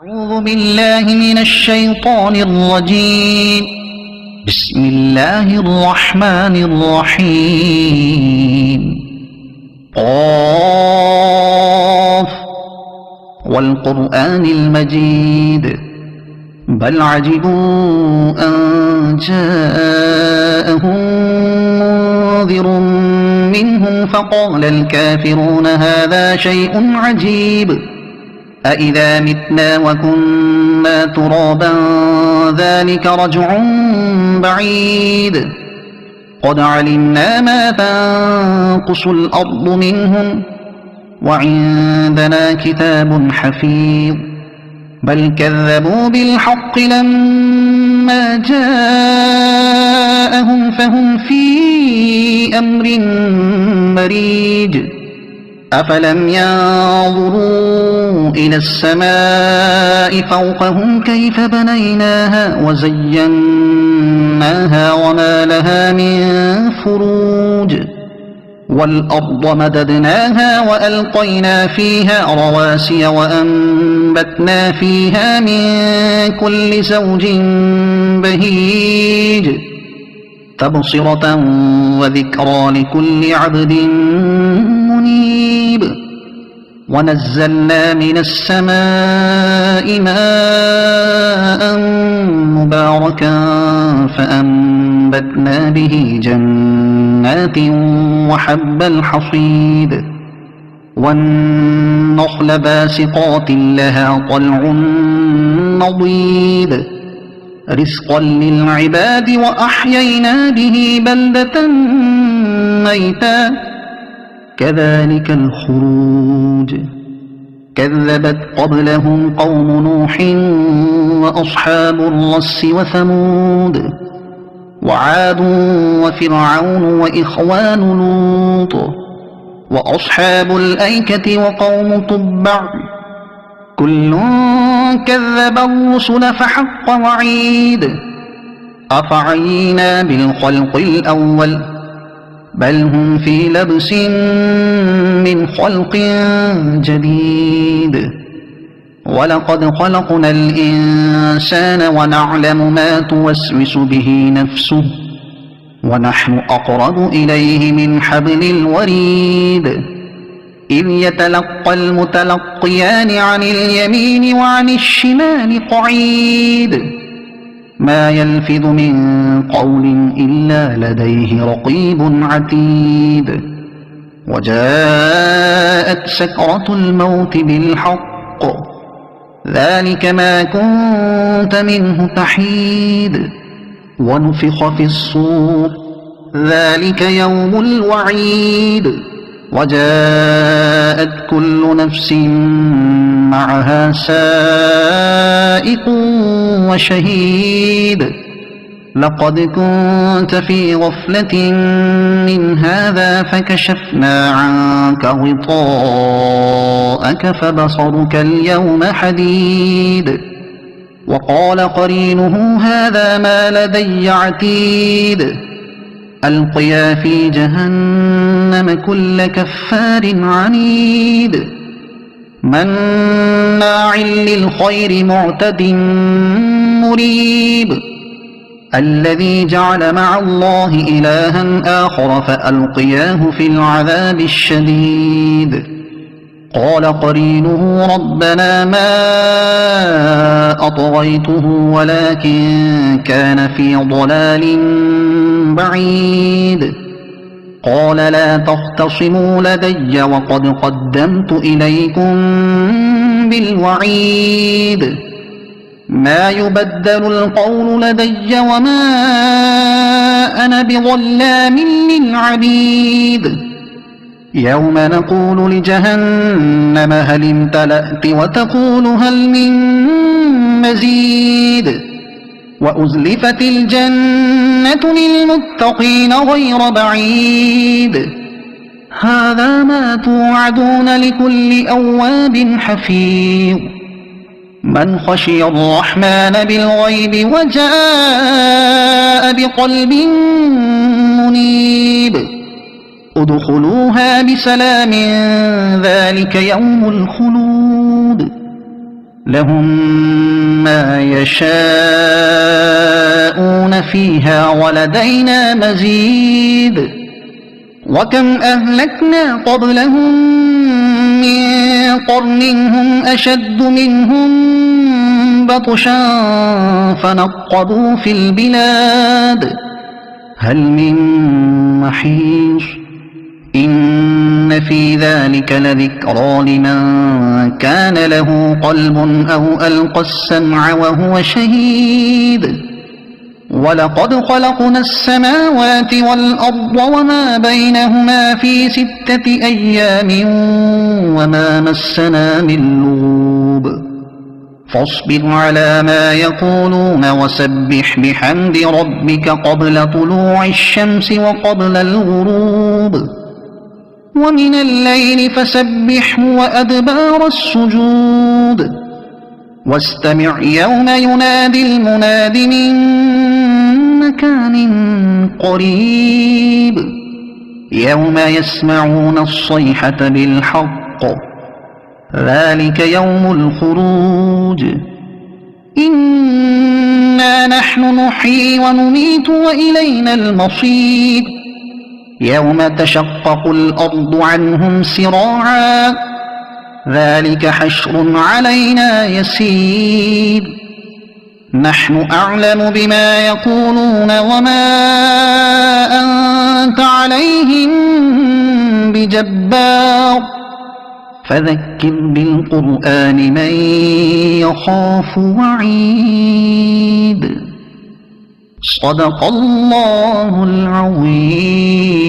أعوذ بالله من الشيطان الرجيم. بسم الله الرحمن الرحيم. قاف والقرآن المجيد بل عجبوا أن جاءهم منذر منهم فقال الكافرون هذا شيء عجيب أإذا متنا وكنا ترابا ذلك رجع بعيد قد علمنا ما تنقص الأرض منهم وعندنا كتاب حفيظ بل كذبوا بالحق لما جاءهم فهم في أمر مريج أفلم ينظروا إلى السماء فوقهم كيف بنيناها وزيناها وما لها من فروج والأرض مددناها وألقينا فيها رواسي وأنبتنا فيها من كل زوج بهيج تبصرة وذكرى لكل عبد منيب ونزلنا من السماء ماء مباركا فأنبتنا به جنات وحب الحصيد والنخل باسقات لها طلع نضيد رزقا للعباد وأحيينا به بلدة ميتا كذلك الخروج كذبت قبلهم قوم نوح وأصحاب الرس وثمود وعاد وفرعون وإخوان لوط وأصحاب الأيكة وقوم تبع كل كذب الرسل فحق وعيد أفعينا بالخلق الأول بل هم في لبس من خلق جديد ولقد خلقنا الإنسان ونعلم ما توسوس به نفسه ونحن أقرب إليه من حبل الوريد إذ يتلقى المتلقيان عن اليمين وعن الشمال قعيد ما يلفظ من قول إلا لديه رقيب عتيد وجاءت سكرة الموت بالحق ذلك ما كنت منه تحيد ونفخ في الصور ذلك يوم الوعيد وجاءت كل نفس معها سائق وشهيد لقد كنت في غفلة من هذا فكشفنا عنك غطاءك فبصرك اليوم حديد وقال قرينه هذا ما لدي عتيد ألقيا في جهنم كل كفار عنيد مناع للخير معتد مريب الذي جعل مع الله إلها آخر فألقياه في العذاب الشديد قال قرينه ربنا ما أطغيته ولكن كان في ضلال بعيد قال لا تختصموا لدي وقد قدمت إليكم بالوعيد ما يبدل القول لدي وما أنا بظلام للعبيد يوم نقول لجهنم هل امتلأت وتقول هل من مزيد وأزلفت الجنة للمتقين غير بعيد هذا ما توعدون لكل أواب حفيظ من خشي الرحمن بالغيب وجاء بقلب منيب ادخلوها بسلام ذلك يوم الخلود لهم ما يشاءون فيها ولدينا مزيد وكم أهلكنا قبلهم من قرن هم أشد منهم بطشا فنقبوا في البلاد هل من محيص إن في ذلك لذكرى لمن كان له قلب أو ألقى السمع وهو شهيد ولقد خلقنا السماوات والأرض وما بينهما في 6 أيام وما مسنا من لغوب فاصبر على ما يقولون وسبح بحمد ربك قبل طلوع الشمس وقبل الغروب ومن الليل فسبحه وأدبار السجود واستمع يوم ينادي المناد من مكان قريب يوم يسمعون الصيحة بالحق ذلك يوم الخروج إنا نحن نحيي ونميت وإلينا المصير يوم تشقق الأرض عنهم سراعا ذلك حشر علينا يسير نحن أعلم بما يقولون وما أنت عليهم بجبار فذكر بالقرآن من يخاف وعيد صدق الله العظيم.